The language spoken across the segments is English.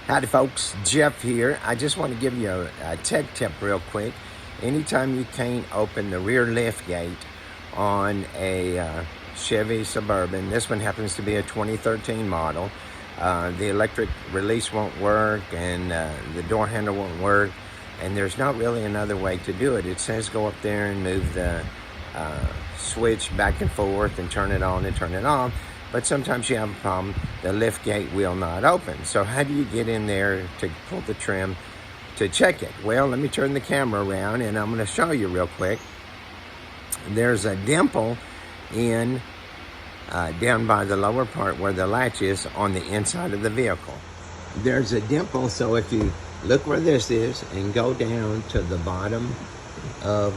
Howdy folks, Jeff here. I just want to give you a tech tip real quick. Anytime you can't open the rear lift gate on a Chevy Suburban, this one happens to be a 2013 model, the electric release won't work and the door handle won't work, and there's not really another way to do it. It says go up there and move the switch back and forth and turn it on and turn it off. But sometimes you have a problem, the lift gate will not open. So how do you get in there to pull the trim to check it? Well, let me turn the camera around and I'm gonna show you real quick. There's a dimple in down by the lower part where the latch is on the inside of the vehicle. There's a dimple, so if you look where this is and go down to the bottom of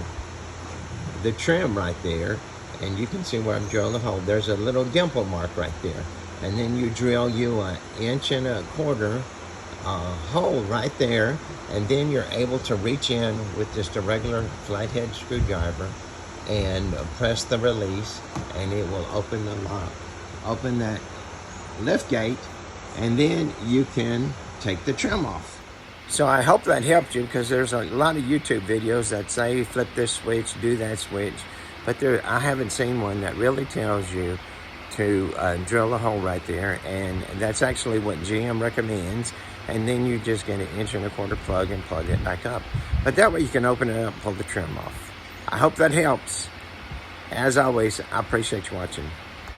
the trim right there, and you can see where I'm drilling the hole. There's a little dimple mark right there. And then you drill you an 1.25 inch hole right there, and then you're able to reach in with just a regular flathead screwdriver and press the release, and it will open the lock, open that lift gate, and then you can take the trim off. So I hope that helped you, because there's a lot of YouTube videos that say flip this switch, do that switch. But I haven't seen one that really tells you to drill a hole right there, and that's actually what GM recommends. And then you just get an 1.25 inch plug and plug it back up. But that way you can open it up, pull the trim off. I hope that helps. As always, I appreciate you watching.